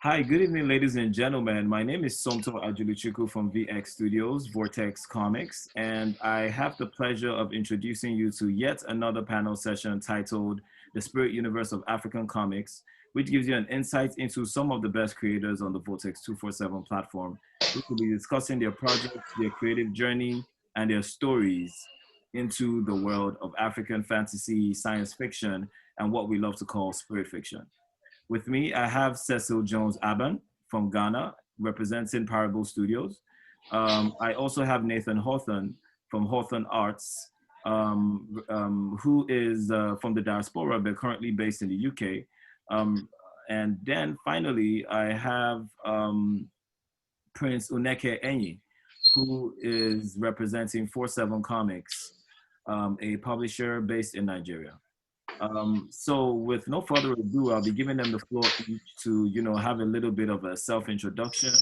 Hi, good evening, ladies and gentlemen. My name is Somto Ajuluchuku from VX Studios, Vortex Comics, and I have the pleasure of introducing you to yet another panel session titled The Spirit Universe of African Comics, which gives you an insight into some of the best creators on the Vortex 247 platform. We will be discussing their projects, their creative journey, and their stories into the world of African fantasy, science fiction, and what we love to call spirit fiction. With me, I have Cecil Jones Aban from Ghana, representing Parable Studios. I also have Nathan Hawthorne from Hawthorne Arts, who is from the diaspora, but currently based in the UK. And then finally, I have Prince Uneke Enyi, who is representing 47 Comics, a publisher based in Nigeria. So with no further ado, I'll be giving them the floor each to, have a little bit of a self-introduction,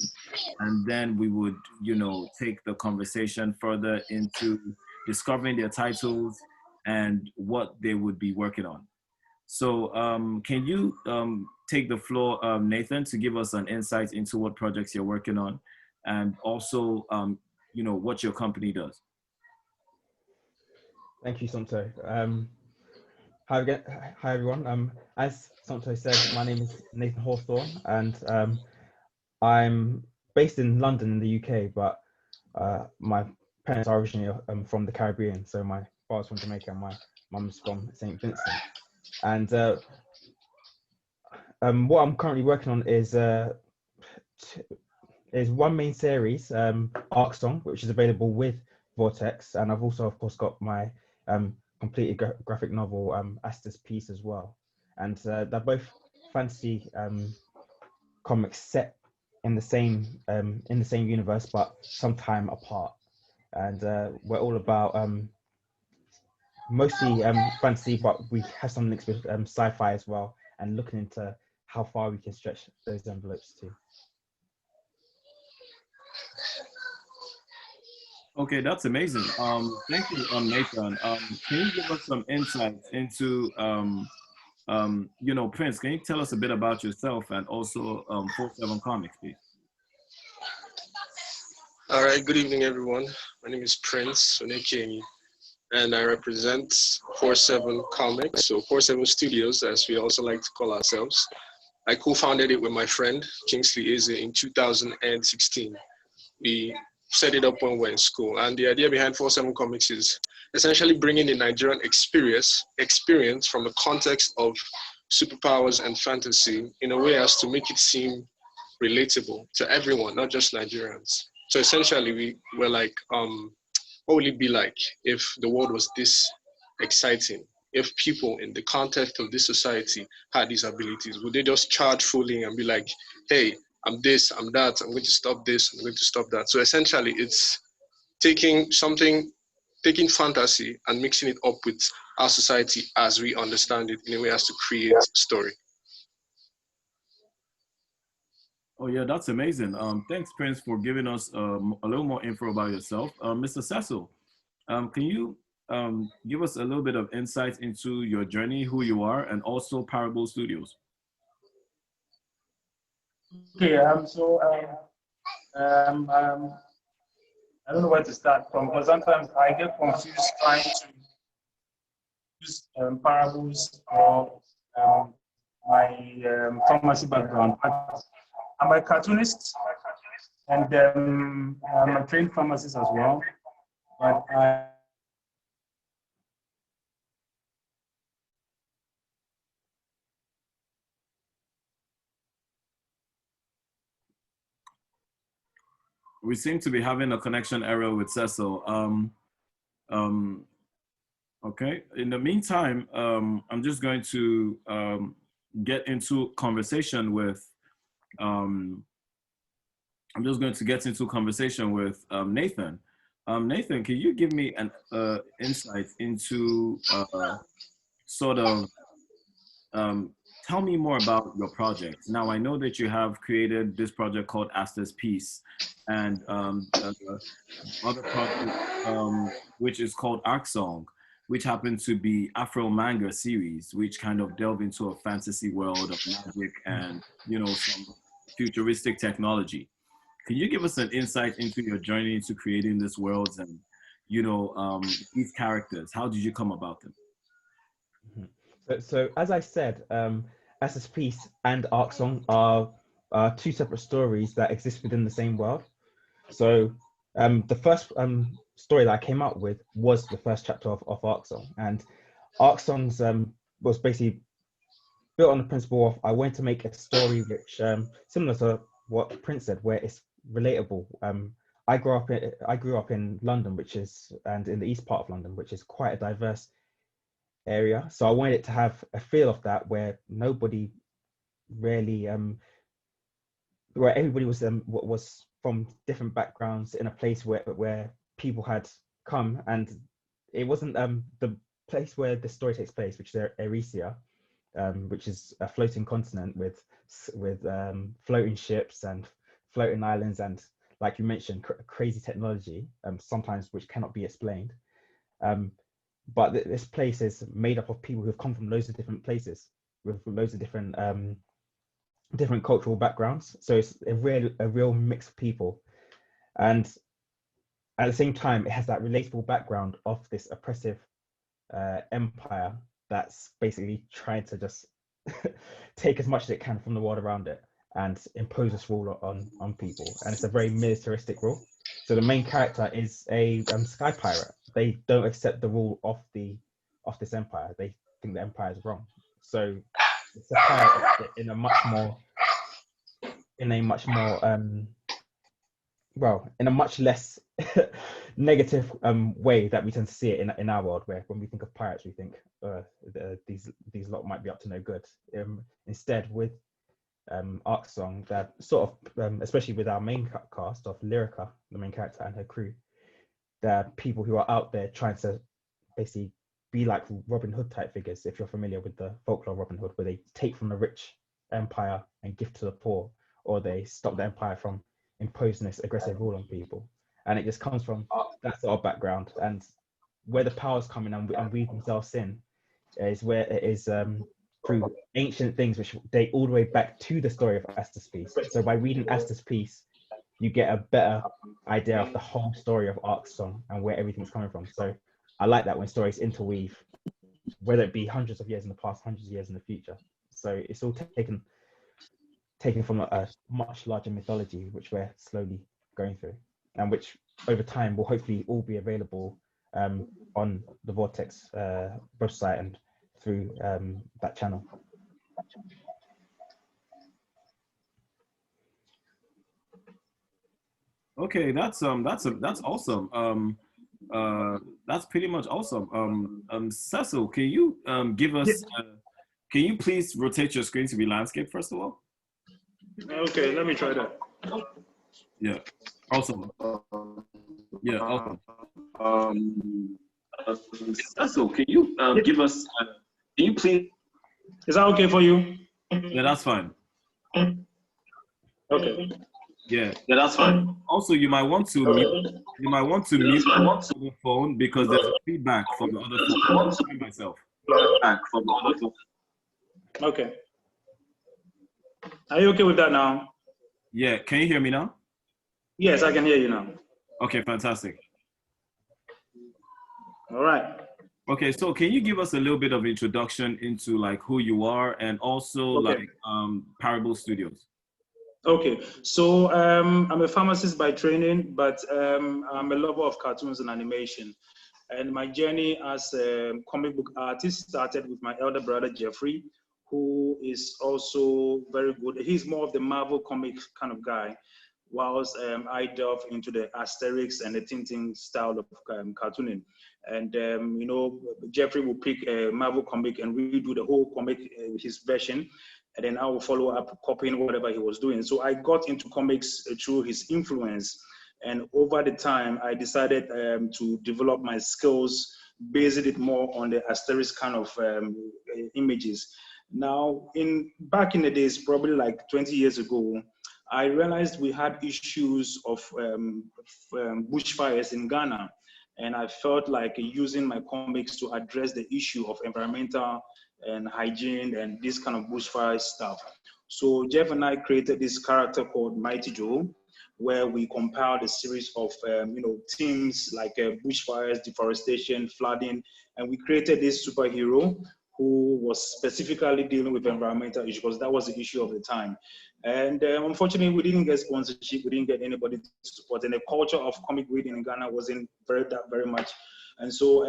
and then we would, take the conversation further into discovering their titles and what they would be working on. So can you take the floor, Nathan, to give us an insight into what projects you're working on and also, what your company does? Thank you, Santo. Hi again. Hi everyone. As Santo said, my name is Nathan Hawthorne, and I'm based in London in the UK, but my parents are originally from the Caribbean. So my father's from Jamaica and my mum's from St. Vincent. And what I'm currently working on is one main series, Arc Song, which is available with Vortex, and I've also, of course, got my completed graphic novel, Asta's Piece as well. And they're both fantasy comics set in the same universe, but some time apart. And we're all about mostly fantasy, but we have some links with sci-fi as well, and looking into how far we can stretch those envelopes too. Okay, that's amazing. Thank you, Nathan. Can you give us some insights into, Prince? Can you tell us a bit about yourself and also 47 Comics, please? All right, good evening, everyone. My name is Prince Onekemi, and I represent 47 Comics, so 47 Studios, as we also like to call ourselves. I co-founded it with my friend, Kingsley Eze, in 2016. We set it up when we were in school. And the idea behind 47 Comics is essentially bringing the Nigerian experience from the context of superpowers and fantasy in a way as to make it seem relatable to everyone, not just Nigerians. So essentially, we were like, what would it be like if the world was this exciting? If people in the context of this society had these abilities, would they just charge fully and be like, hey, I'm this, I'm that, I'm going to stop this, I'm going to stop that. So essentially it's taking fantasy and mixing it up with our society as we understand it in a way as to create a story. Oh yeah, that's amazing. Thanks, Prince, for giving us a little more info about yourself. Mr. Cecil, can you give us a little bit of insight into your journey, who you are, and also Parable Studios? Okay, I don't know where to start from, because sometimes I get confused trying to use parables or my pharmacy background. I'm a cartoonist, and I'm a trained pharmacist as well, but we seem to be having a connection error with Cecil. Okay, in the meantime, I'm just going to get into conversation with Nathan. Nathan, can you give me an insight into sort of tell me more about your project. Now, I know that you have created this project called Asta's Piece, and other project which is called Arc Song, which happens to be Afro manga series, which kind of delve into a fantasy world of magic and, you know, some futuristic technology. Can you give us an insight into your journey into creating these worlds and, these characters? How did you come about them? So as I said, Estes Peace and Arc Song are two separate stories that exist within the same world. So the first story that I came up with was the first chapter of Arc Song, and Arc Songs was basically built on the principle of I wanted to make a story which similar to what Prince said, where it's relatable. I grew up in London, and in the east part of London, which is quite a diverse area. So I wanted it to have a feel of that, where nobody really, where everybody was from different backgrounds in a place where people had come, and it wasn't the place where the story takes place, which is Eresia, which is a floating continent with floating ships and floating islands, and like you mentioned, crazy technology, sometimes which cannot be explained. But this place is made up of people who've come from loads of different places with loads of different different cultural backgrounds. So it's a real mix of people, and at the same time, it has that relatable background of this oppressive empire that's basically trying to just take as much as it can from the world around it and impose its rule on people. And it's a very militaristic rule. So the main character is a sky pirate. They don't accept the rule of this empire. They think the empire is wrong. So it's a pirate in a much less negative way that we tend to see it in our world, where when we think of pirates, we think these lot might be up to no good. Instead, with Arc Song, that sort of, especially with our main cast of Lyrica, the main character, and her crew, they're people who are out there trying to basically be like Robin Hood type figures, if you're familiar with the folklore of Robin Hood, where they take from the rich empire and give to the poor, or they stop the empire from imposing this aggressive rule on people. And it just comes from that sort of background, and where the powers come in and weave themselves in is where it is through ancient things which date all the way back to the story of Estes Peace. So by reading Estes Peace, you get a better idea of the whole story of Arc Song and where everything's coming from. So I like that when stories interweave, whether it be hundreds of years in the past, hundreds of years in the future. So it's all taken from a much larger mythology, which we're slowly going through, and which over time will hopefully all be available on the Vortex website and through that channel. Okay, that's awesome. That's pretty much awesome. Cecil, can you give us? Can you please rotate your screen to be landscape first of all? Okay, let me try that. Yeah, awesome. Yeah, awesome. Cecil, can you give us? Can you please? Is that okay for you? Yeah, that's fine. Okay. Yeah, that's fine. Also, you might want to mute the phone because there's a feedback from the other phone. I want to myself. Feedback from the other phone. Okay. Are you okay with that now? Yeah. Can you hear me now? Yes, I can hear you now. Okay, fantastic. All right. Okay, so can you give us a little bit of introduction into like who you are and also like Parable Studios? Okay, so I'm a pharmacist by training, but I'm a lover of cartoons and animation. And my journey as a comic book artist started with my elder brother, Jeffrey, who is also very good. He's more of the Marvel comic kind of guy, whilst I delve into the Asterix and the Tintin style of cartooning. And, you know, Jeffrey will pick a Marvel comic and redo the whole comic, his version, and then I will follow up copying whatever he was doing. So I got into comics through his influence. And over the time, I decided to develop my skills, basing it more on the Asterix kind of images. Now, back in the days, probably like 20 years ago, I realized we had issues of bushfires in Ghana. And I felt like using my comics to address the issue of environmental and hygiene and this kind of bushfire stuff. So Jeff and I created this character called Mighty Joe, where we compiled a series of themes like bushfires, deforestation, flooding, and we created this superhero who was specifically dealing with environmental issues because that was the issue of the time. And unfortunately, we didn't get sponsorship, we didn't get anybody to support, and the culture of comic reading in Ghana wasn't very much. And so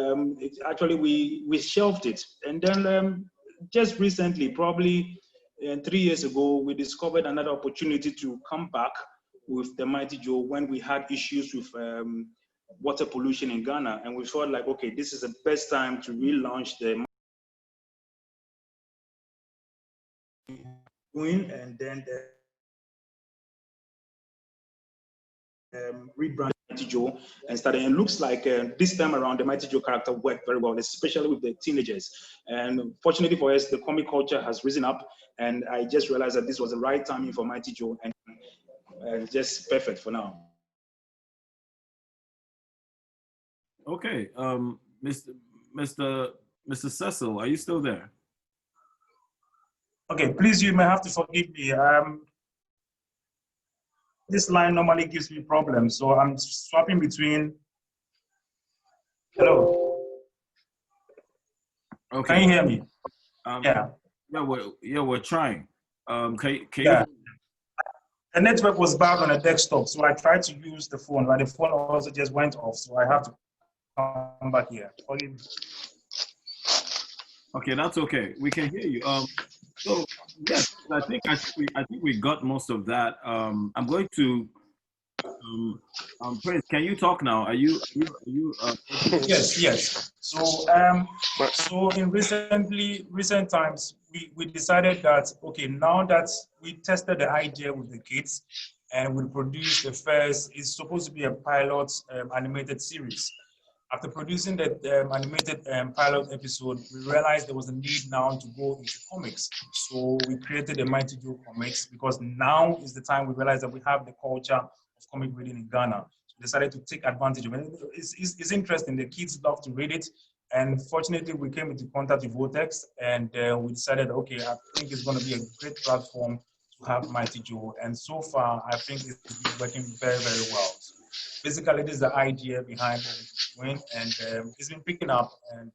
actually we shelved it. And then just recently, probably 3 years ago, we discovered another opportunity to come back with the Mighty Joe when we had issues with water pollution in Ghana. And we felt like, okay, this is the best time to relaunch the and then rebrand Mighty Joe and started. And it looks like this time around the Mighty Joe character worked very well, especially with the teenagers. And fortunately for us, the comic culture has risen up, and I just realized that this was the right timing for Mighty Joe, and just perfect for now. Okay, Mr. Cecil, are you still there? Okay, please, you may have to forgive me. This line normally gives me problems, so I'm swapping between. Hello. Okay. Can you hear me? Yeah. We're trying. Can you? The network was bad on the desktop, so I tried to use the phone, but the phone also just went off, so I have to come back here. Forgive me. Okay, that's okay. We can hear you. So yes, I think we got most of that. I'm going to Prince, can you talk now? Are you Yes. So so in recent times we decided that okay, now that we tested the idea with the kids and we produced the first, it's supposed to be a pilot animated series. After producing the animated pilot episode, we realized there was a need now to go into comics. So we created the Mighty Joe comics because now is the time we realize that we have the culture of comic reading in Ghana. So we decided to take advantage of it. It's interesting. The kids love to read it. And fortunately, we came into contact with VORTEX and we decided, okay, I think it's going to be a great platform to have Mighty Joe. And so far, I think it's been working very, very well. So basically, this is the idea behind what we're doing, and it's been picking up, and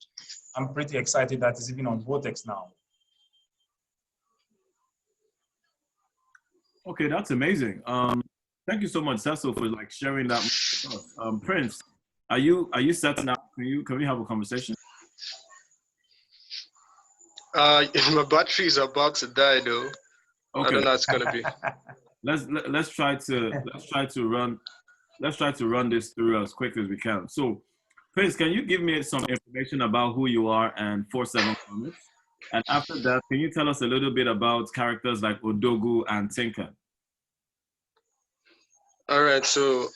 I'm pretty excited that it's even on VORTEX now. Okay, that's amazing. Thank you so much, Cecil, for like sharing that with us. Prince, are you set now? Can we have a conversation? My battery is about to die though. Okay. I don't know how it's gonna be. let's try to run this through as quick as we can. So, Prince, can you give me some information about who you are and 47 Comics? And after that, can you tell us a little bit about characters like Odogu and Tinker? All right, so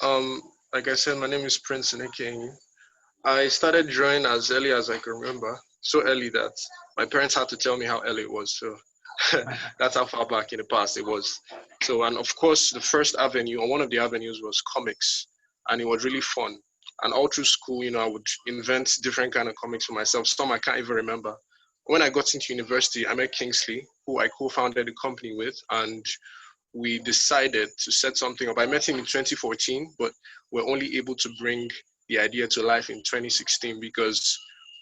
like I said, my name is Prince Nkezie. I started drawing as early as I can remember, so early that my parents had to tell me how early it was. So that's how far back in the past it was. So, and of course, the first avenue, or one of the avenues, was comics, and it was really fun. And all through school, I would invent different kind of comics for myself. Some I can't even remember. When I got into university, I met Kingsley, who I co-founded the company with, and we decided to set something up. I met him in 2014, but we're only able to bring the idea to life in 2016 because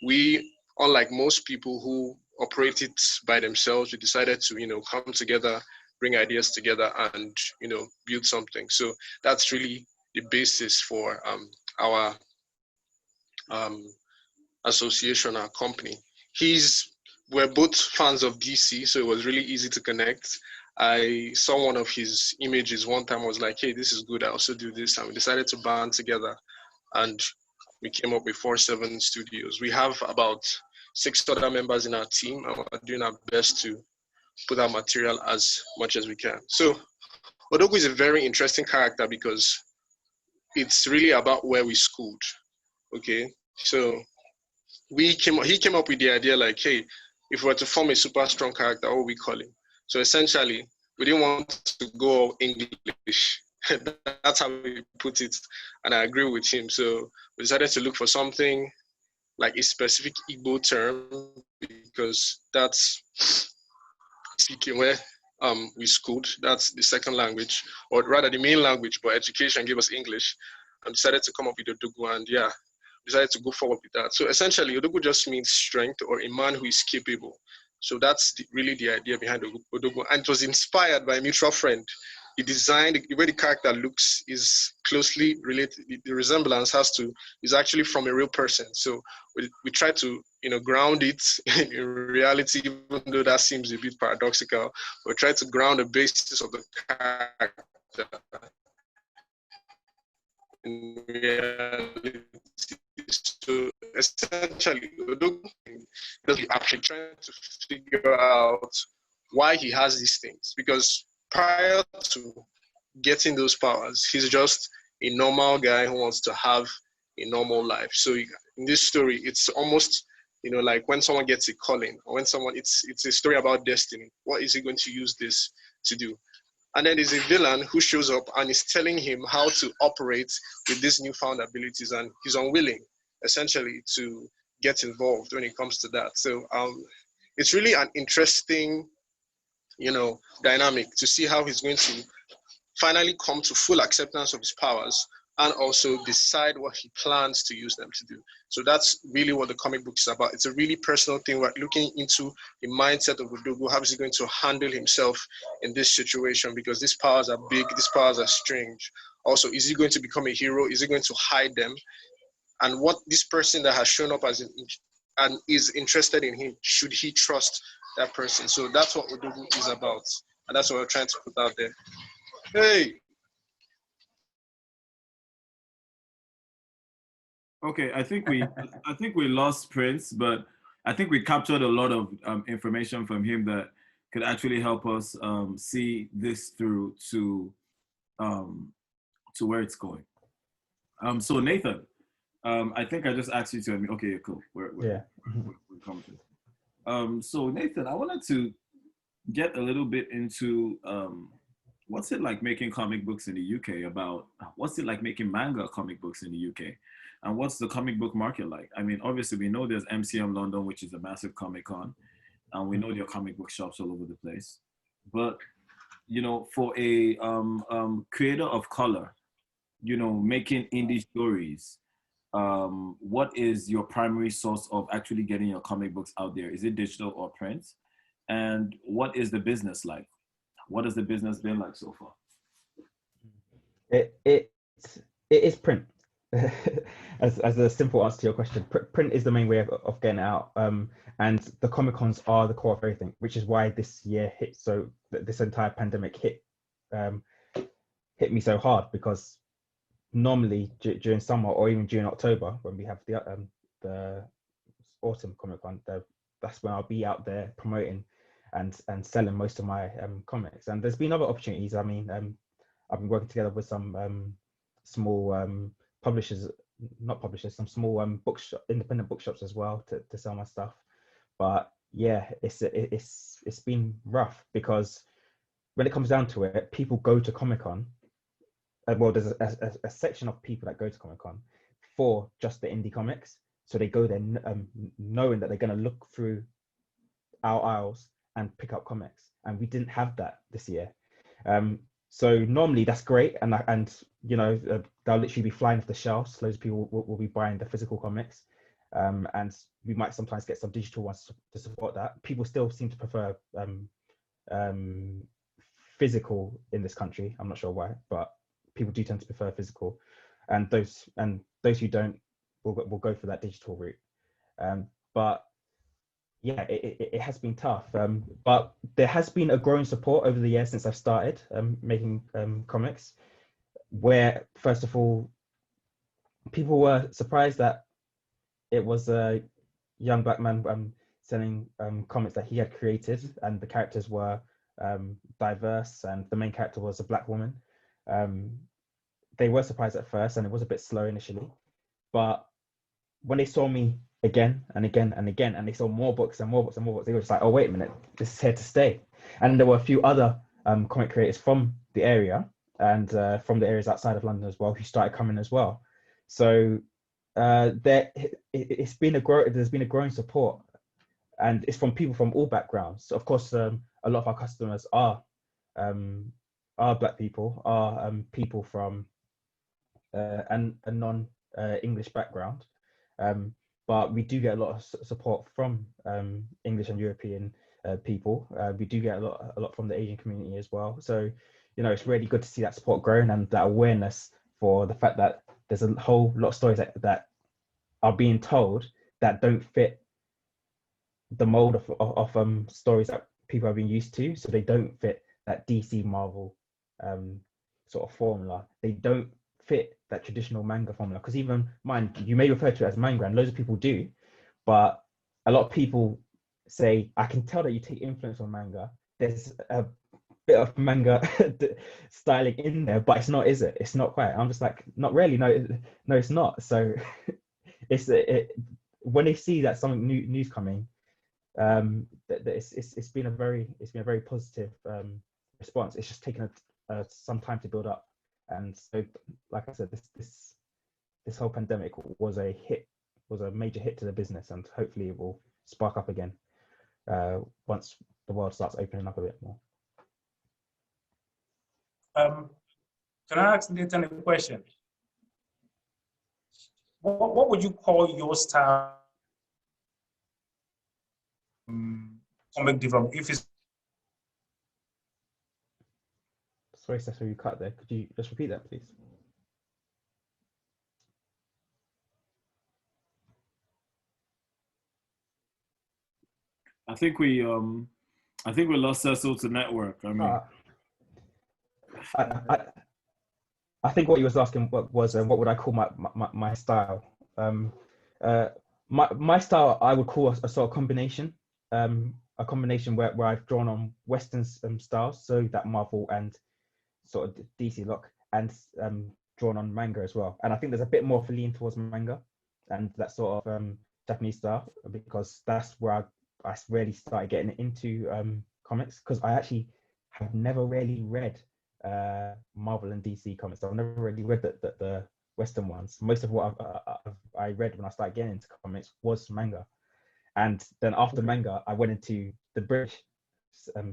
we, unlike most people who operate it by themselves, we decided to, come together, bring ideas together, and build something. So that's really the basis for our association, our company. We're both fans of DC, so it was really easy to connect. I saw one of his images one time. I was like, hey, this is good. I also do this. And we decided to band together, and we came up with 47 Studios. We have about 6 other members in our team, and we're doing our best to put our material as much as we can. So Odogu is a very interesting character because it's really about where we schooled. Okay, so he came up with the idea like, hey, if we were to form a super strong character, what would we call him? So essentially, we didn't want to go English. That's how we put it, and I agree with him. So we decided to look for something like a specific Igbo term because that's speaking where we schooled. That's the second language, or rather the main language, but education gave us English. And decided to come up with Odogu, and yeah, decided to go forward with that. So essentially, Odogu just means strength, or a man who is capable. So that's really the idea behind Odogu. And it was inspired by a mutual friend. He designed, the way the character looks is closely related. The resemblance is actually from a real person. So we try to, ground it in reality, even though that seems a bit paradoxical. We try to ground the basis of the character in reality. So essentially, because actually trying to figure out why he has these things. Because prior to getting those powers, he's just a normal guy who wants to have a normal life. So in this story, it's almost, like when someone gets a calling, or when someone, it's a story about destiny. What is he going to use this to do? And then there's a villain who shows up and is telling him how to operate with these newfound abilities, and he's unwilling, essentially, to get involved when it comes to that. So it's really an interesting, dynamic to see how he's going to finally come to full acceptance of his powers and also decide what he plans to use them to do. So that's really what the comic book is about. It's a really personal thing. We're looking into the mindset of Odogu. How is he going to handle himself in this situation? Because these powers are big, these powers are strange. Also, is he going to become a hero? Is he going to hide them? And what this person that has shown up and is interested in him, should he trust that person? So that's what Odogu is about. And that's what we're trying to put out there. Hey! Okay, I think we lost Prince, but I think we captured a lot of information from him that could actually help us see this through to where it's going. So Nathan, I think I just asked you to. Okay, cool. We're coming to. So Nathan, I wanted to get a little bit into what's it like making comic books in the UK? About what's it like making manga comic books in the UK? And what's the comic book market like? I mean, obviously we know there's MCM London, which is a massive Comic Con, and we know there are comic book shops all over the place. But for a creator of color, making indie stories, what is your primary source of actually getting your comic books out there? Is it digital or print? And what is the business like? What has the business been like so far? It is print. as a simple answer to your question, print is the main way of getting it out, and the Comic Cons are the core of everything, which is why this year hit this entire pandemic hit me so hard, because normally during summer or even during October, when we have the autumn Comic Con, that's when I'll be out there promoting and selling most of my comics. And there's been other opportunities. I mean, I've been working together with some small publishers, some small independent bookshops as well to sell my stuff. But yeah, it's been rough, because when it comes down to it, people go to Comic-Con. Well, there's a section of people that go to Comic-Con for just the indie comics. So they go there knowing that they're going to look through our aisles and pick up comics. And we didn't have that this year. So normally that's great, and they'll literally be flying off the shelves. Loads of people will be buying the physical comics, and we might sometimes get some digital ones to support that. People still seem to prefer physical in this country. I'm not sure why, but people do tend to prefer physical, and those who don't will go for that digital route. But yeah, it has been tough, but there has been a growing support over the years since I've started making comics, where first of all, people were surprised that it was a young black man selling comics that he had created, and the characters were diverse, and the main character was a black woman. They were surprised at first, and it was a bit slow initially, but when they saw me again and again and again, and they saw more books and more books and more books, they were just like, oh, wait a minute, this is here to stay. And there were a few other comic creators from the area and from the areas outside of London as well, who started coming as well. So there's been a growing support, and it's from people from all backgrounds. So of course, a lot of our customers are are Black people, are people from a non English background. But we do get a lot of support from English and European people. We do get a lot from the Asian community as well. So, you know, it's really good to see that support growing and that awareness for the fact that there's a whole lot of stories that are being told that don't fit the mold of stories that people have been used to. So they don't fit that DC Marvel sort of formula. They don't fit that traditional manga formula, because even mine, you may refer to it as manga, and loads of people do, but a lot of people say, I can tell that you take influence from manga. There's a bit of manga styling in there, but it's not, is it? It's not quite. I'm just like, not really. No, it's not. So it's when they see that something new's coming, it's been a very positive response. It's just taken some time to build up. And so, like I said, this whole pandemic was a major hit to the business, and hopefully it will spark up again once the world starts opening up a bit more. Can I ask Nathan a question? What would you call your style comic development? If it's Sorry, Cecil, you cut there. Could you just repeat that, please? I think we lost Cecil to network. I mean, I think what he was asking was what would I call my style? My style I would call a sort of combination, where I've drawn on Western styles, so that Marvel and sort of DC look, and drawn on manga as well. And I think there's a bit more of a lean towards manga and that sort of Japanese style, because that's where I really started getting into comics, because I actually have never really read Marvel and DC comics. I've never really read the Western ones. Most of what I read when I started getting into comics was manga. And then after manga, I went into the British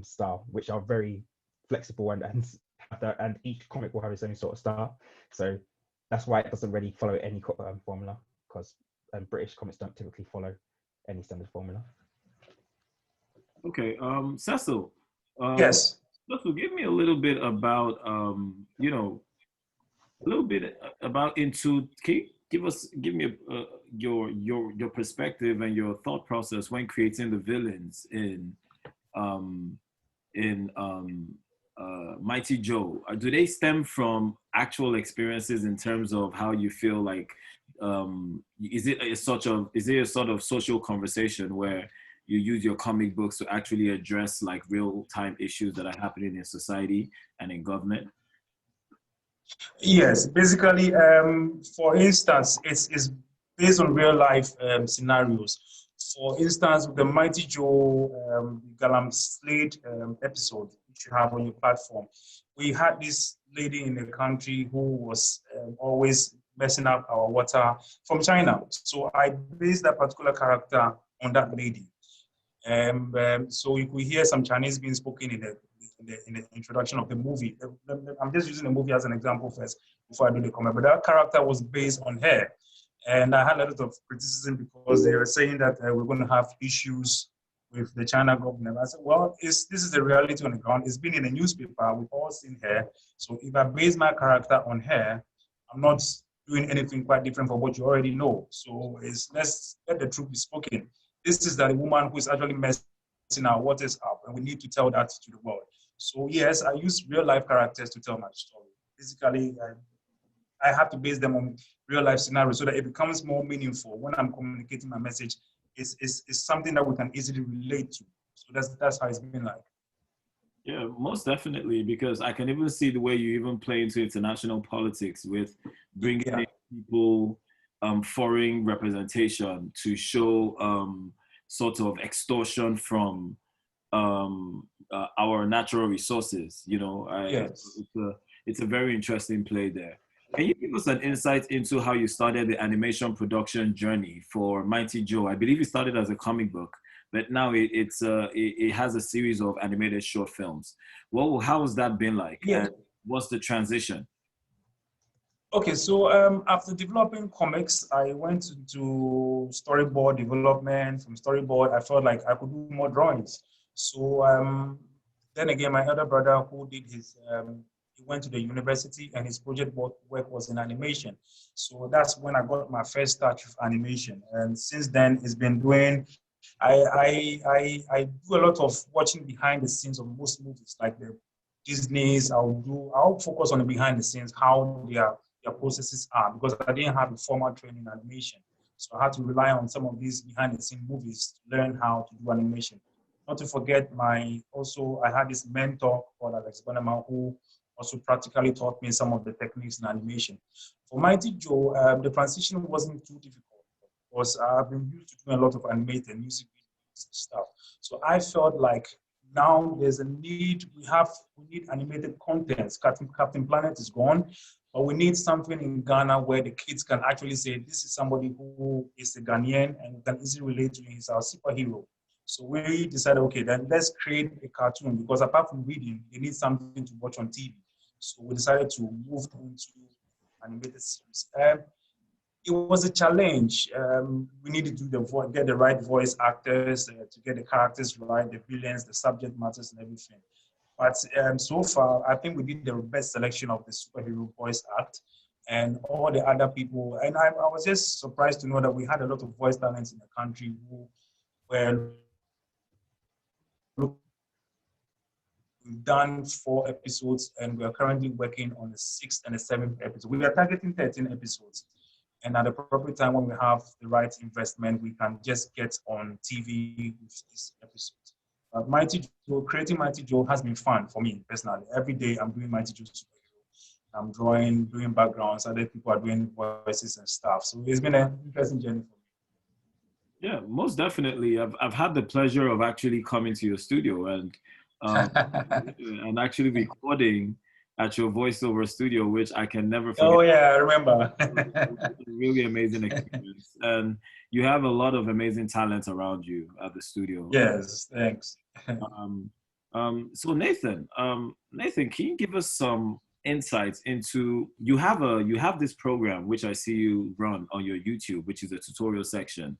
style, which are very flexible and each comic will have its own sort of style. So that's why it doesn't really follow any formula, because British comics don't typically follow any standard formula. Okay, Cecil. Yes. Cecil, give me a little bit about give me your perspective and your thought process when creating the villains in Mighty Joe. Do they stem from actual experiences in terms of how you feel like, is it a sort of social conversation where you use your comic books to actually address like real-time issues that are happening in society and in government? Yes, basically, for instance, it's based on real life scenarios. For instance, the Mighty Joe Galam Slade episode, which you have on your platform, we had this lady in the country who was always messing up our water from China. So I based that particular character on that lady. So you could hear some Chinese being spoken in the introduction of the movie. I'm just using the movie as an example first before I do the comment, but that character was based on her. And I had a lot of criticism because they were saying that we're going to have issues with the China government. I said, well, this is the reality on the ground. It's been in the newspaper. We've all seen her. So if I base my character on her, I'm not doing anything quite different from what you already know. So let's let the truth be spoken. This is that a woman who is actually messing our waters up, and we need to tell that to the world. So yes, I use real life characters to tell my story. Basically, I have to base them on real life scenarios so that it becomes more meaningful when I'm communicating my message. It's something that we can easily relate to. So that's how it's been like. Yeah, most definitely, because I can even see the way you even play into international politics with bringing in people, foreign representation to show sort of extortion from our natural resources. You know, Yes. It's a very interesting play there. Can you give us an insight into how you started the animation production journey for Mighty Joe? I believe you started as a comic book, but now it has a series of animated short films. How has that been like? Yeah. And what's the transition? Okay, so after developing comics, I went into storyboard development. From storyboard, I felt like I could do more drawings. So then again, my elder brother who did his, he went to the university and his project work was in animation. So that's when I got my first touch with animation. And since then, it's been doing, I do a lot of watching behind the scenes of most movies, like the Disney's. I'll focus on the behind the scenes, how their processes are, because I didn't have a formal training in animation. So I had to rely on some of these behind the scene movies to learn how to do animation. Not to forget I had this mentor called Alex Bonema who also practically taught me some of the techniques in animation. For Mighty Joe, the transition wasn't too difficult because I've been used to doing a lot of animated music videos and stuff. So I felt like now there's a need, we need animated content. Captain Planet is gone, but we need something in Ghana where the kids can actually say, this is somebody who is a Ghanaian and we can easily relate to him, he's our superhero. So we decided, okay, then let's create a cartoon because apart from reading, they need something to watch on TV. So we decided to move into animated series. It was a challenge. We needed to get the right voice actors, to get the characters right, the villains, the subject matters and everything. But so far, I think we did the best selection of the superhero voice act and all the other people. And I was just surprised to know that we had a lot of voice talents in the country who were. We've done 4 episodes and we are currently working on the 6th and the 7th episode. We are targeting 13 episodes. And at the appropriate time when we have the right investment, we can just get on TV with these episodes. Creating Mighty Joe has been fun for me personally. Every day I'm doing Mighty Joe superhero. I'm drawing, doing backgrounds, other people are doing voices and stuff. So it's been an interesting journey for me. Yeah, most definitely. I've had the pleasure of actually coming to your studio and actually recording at your voiceover studio, which I can never forget. Oh yeah, I remember. Really amazing experience, and you have a lot of amazing talent around you at the studio. Yes, thanks. So Nathan, can you give us some insights into you have this program which I see you run on your YouTube, which is a tutorial session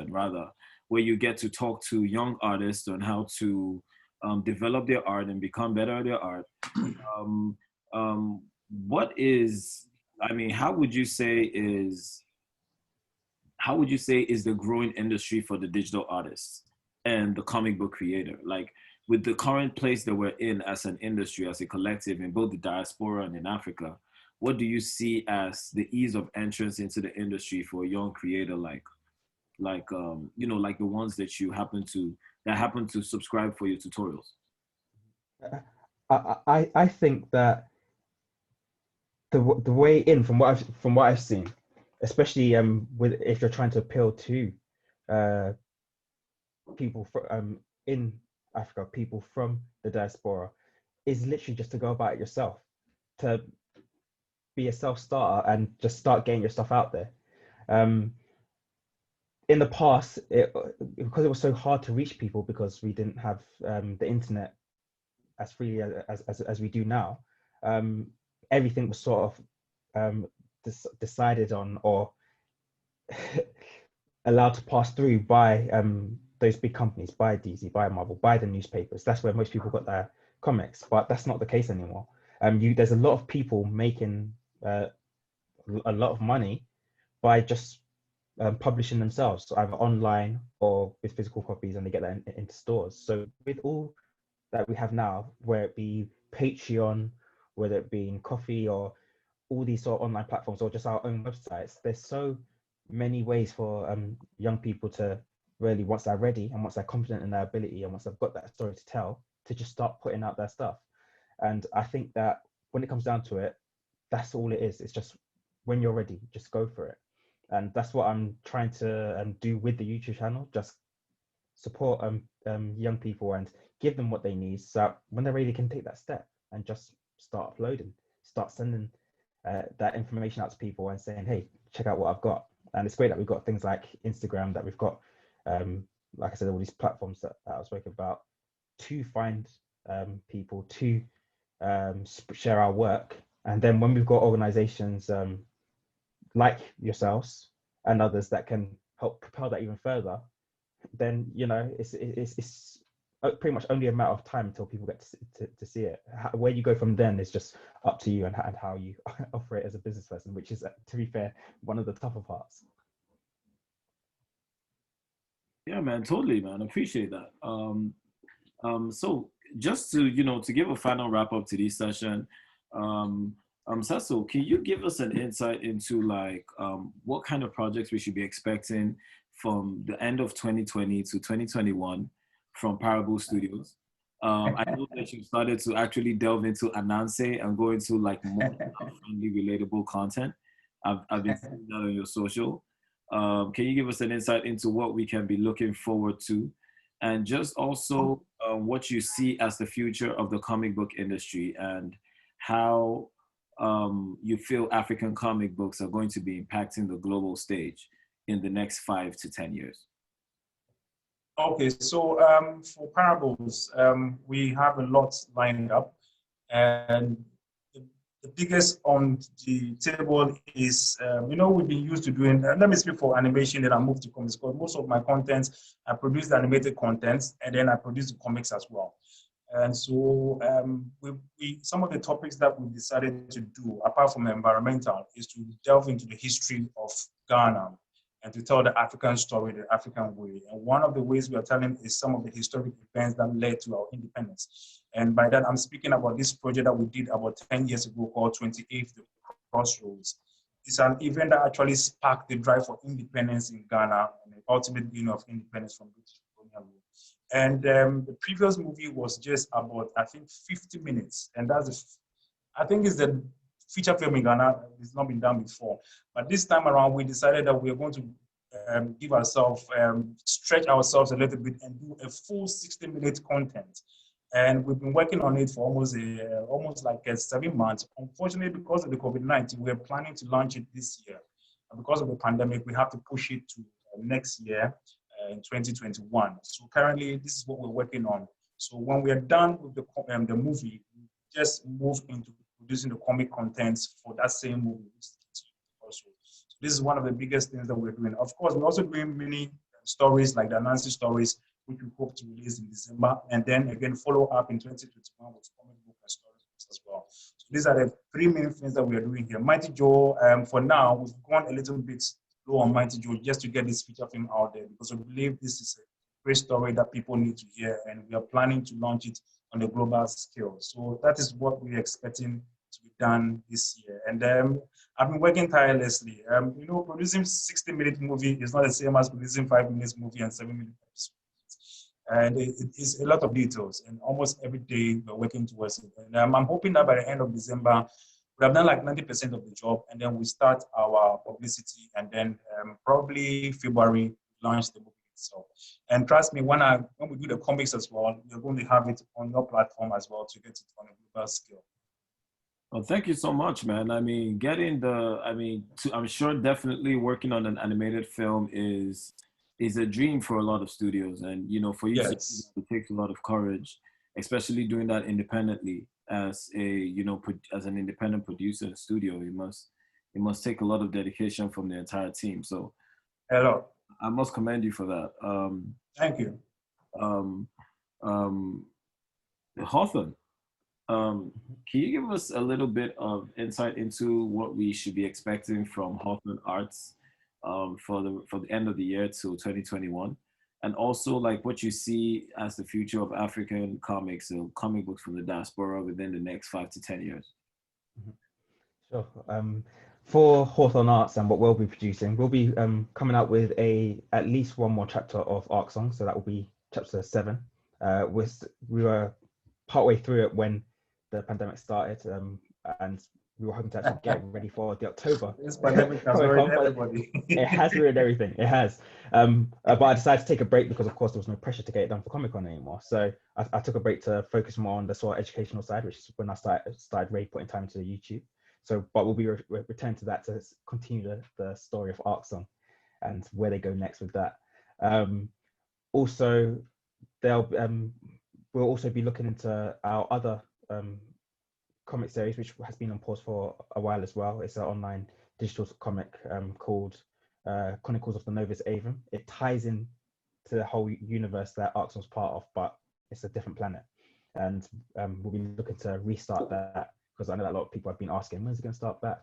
rather, where you get to talk to young artists on how to develop their art and become better at their art. How would you say is the growing industry for the digital artists and the comic book creator? Like with the current place that we're in as an industry, as a collective in both the diaspora and in Africa, what do you see as the ease of entrance into the industry for a young creator like the ones that happen to subscribe for your tutorials? I think that the way in from what I've seen, especially if you're trying to appeal to people in Africa, people from the diaspora, is literally just to go about it yourself, to be a self-starter and just start getting your stuff out there. In the past, because it was so hard to reach people because we didn't have the internet as freely as we do now, everything was sort of decided on or allowed to pass through by those big companies, by DC, by Marvel, by the newspapers. That's where most people got their comics, but that's not the case anymore. There's a lot of people making a lot of money by just publishing themselves, so either online or with physical copies, and they get that into stores. So with all that we have now, whether it be Patreon, whether it be in Coffee or all these sort of online platforms, or just our own websites, there's so many ways for young people to really, once they're ready and once they're confident in their ability and once they've got that story to tell, to just start putting out their stuff. And I think that when it comes down to it, that's all it is. It's just when you're ready, just go for it. And that's what I'm trying to do with the YouTube channel, just support young people and give them what they need, so that when they're ready, they can take that step and just start uploading, start sending that information out to people and saying, hey, check out what I've got. And it's great that we've got things like Instagram, that we've got like I said, all these platforms that I spoke about, to find people to share our work. And then when we've got organizations like yourselves and others that can help propel that even further, then it's pretty much only a matter of time until people get to see it. Where you go from then is just up to you and how you operate as a business person, which is, to be fair, one of the tougher parts. Yeah, man, totally, man. Appreciate that. So just to give a final wrap up to this session, Sasso, can you give us an insight into like what kind of projects we should be expecting from the end of 2020 to 2021 from Parable Studios? I know that you started to actually delve into Ananse and go into like more friendly, relatable content. I've been seeing that on your social. Can you give us an insight into what we can be looking forward to? And just also what you see as the future of the comic book industry and how you feel African comic books are going to be impacting the global stage in the next 5 to 10 years. Okay, so for Parables, we have a lot lined up, and the biggest on the table is, we've been used to doing, let me speak for animation, then I move to comics, because most of my content, I produce the animated content, and then I produce the comics as well. And so some of the topics that we decided to do, apart from environmental, is to delve into the history of Ghana and to tell the African story, the African way. And one of the ways we are telling is some of the historic events that led to our independence. And by that, I'm speaking about this project that we did about 10 years ago called 28th Crossroads. It's an event that actually sparked the drive for independence in Ghana and the ultimate beginning of independence from British colonial rule. And the previous movie was just about, I think, 50 minutes. And I think it's the feature film in Ghana. It's not been done before. But this time around, we decided that we are going to give ourselves, stretch ourselves a little bit and do a full 60-minute content. And we've been working on it for almost like 7 months. Unfortunately, because of the COVID-19, we're planning to launch it this year. And because of the pandemic, we have to push it to next year in 2021. So currently, this is what we're working on. So when we are done with the movie, we just move into producing the comic contents for that same movie. Also, so this is one of the biggest things that we're doing. Of course, we're also doing mini stories like the Nancy stories, which we hope to release in December, and then again follow up in 2021 with comic book and stories as well. So these are the 3 main things that we are doing here. Mighty Joe, for now, we've gone a little bit low on Mighty Joe just to get this feature film out there, because we believe this is a great story that people need to hear, and we are planning to launch it on a global scale. So that is what we're expecting to be done this year. And I've been working tirelessly. Producing 60-minute movie is not the same as producing 5 minutes movie and 7-minute episode. And it is a lot of details, and almost every day we're working towards it. And I'm hoping that by the end of December, we have done like 90% of the job, and then we start our publicity, and then probably February launch the movie itself. And trust me, when we do the comics as well, you're going to have it on your platform as well to get it on a global scale. Well, thank you so much, man. I mean, I'm sure definitely working on an animated film is a dream for a lot of studios, and for you, yes, it takes a lot of courage, especially doing that independently as as an independent producer in a studio. It must take a lot of dedication from the entire team. So, hello, I must commend you for that. Thank you. Hawthorne, can you give us a little bit of insight into what we should be expecting from Hawthorne Arts for the end of the year to 2021, and also like what you see as the future of African comics and comic books from the diaspora within the next 5 to 10 years? Sure. For Hawthorne Arts and what we'll be producing, we'll be coming out with at least one more chapter of Arc Song, so that will be chapter 7. We were partway through it when the pandemic started, and we were hoping to actually get ready for the October. This pandemic has ruined everybody. It has ruined everything. It has. But I decided to take a break because, of course, there was no pressure to get it done for Comic-Con anymore. So I took a break to focus more on the sort of educational side, which is when I started really putting time into YouTube. So, but we'll be returning to that to continue the story of Arc Song and where they go next with that. Also, they'll we'll also be looking into our other comic series, which has been on pause for a while as well. It's an online digital comic called Chronicles of the Novus Avon. It ties in to the whole universe that Arxon's part of, but it's a different planet. And we'll be looking to restart that, because I know that a lot of people have been asking, when's it going to start back?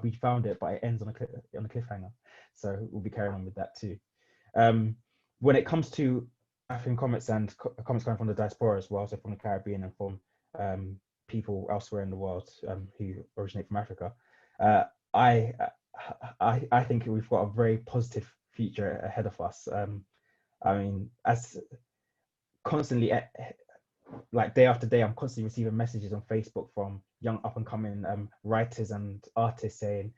We found it, but it ends on a cliffhanger. So we'll be carrying on with that too. When it comes to African comics and comics coming from the diaspora as well, so from the Caribbean and from people elsewhere in the world who originate from Africa, I think we've got a very positive future ahead of us. I mean, as constantly, like day after day, I'm constantly receiving messages on Facebook from young up and coming writers and artists saying,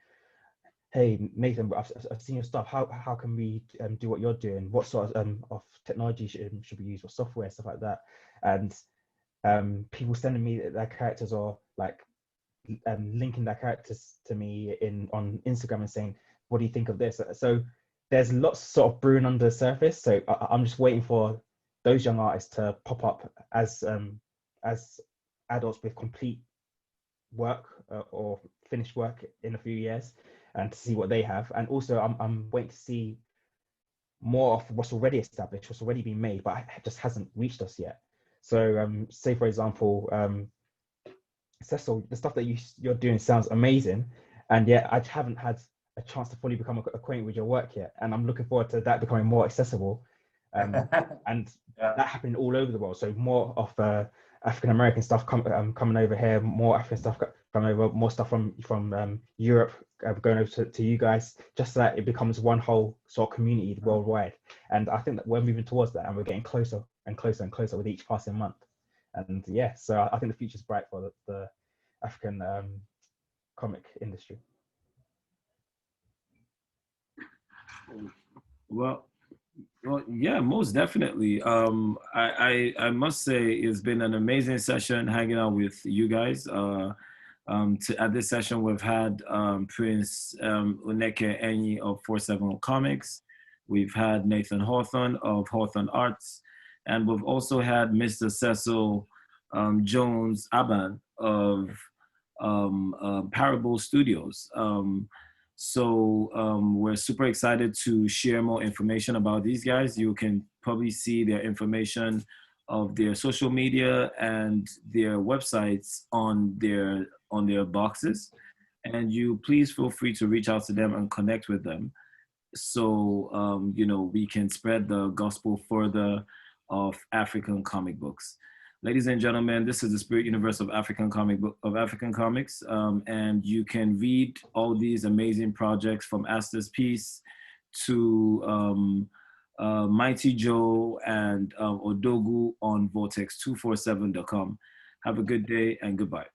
"Hey Nathan, I've seen your stuff. How can we do what you're doing? What sort of technology should we use, or software, stuff like that?" And people sending me their characters, or like linking their characters to me on Instagram and saying, "What do you think of this?" So there's lots sort of brewing under the surface. So I'm just waiting for those young artists to pop up as adults with complete work or finished work in a few years, and to see what they have. And also I'm waiting to see more of what's already established, what's already been made, but it just hasn't reached us yet. So say for example, Cecil, the stuff that you're doing sounds amazing, and yet I haven't had a chance to fully become acquainted with your work yet, and I'm looking forward to that becoming more accessible, and that happening all over the world. So more of African American stuff coming over here, more African stuff coming over, more stuff from Europe going over to you guys, just so that it becomes one whole sort of community worldwide. And I think that we're moving towards that, and we're getting closer and closer and closer with each passing month. And yeah, so I think the future's bright for the African comic industry. Well, yeah, most definitely. I must say it's been an amazing session hanging out with you guys. At this session, we've had Prince Oneke Enyi of 47 Comics. We've had Nathan Hawthorne of Hawthorne Arts. And we've also had Mr. Cecil Jones Aban of Parable Studios. We're super excited to share more information about these guys. You can probably see their information of their social media and their websites on their boxes. And you please feel free to reach out to them and connect with them. So, we can spread the gospel further of African comic books. Ladies and gentlemen, this is the Spirit Universe of African Comics, and you can read all these amazing projects from Asta's Piece to Mighty Joe and Odogu on vortex247.com. Have a good day and goodbye.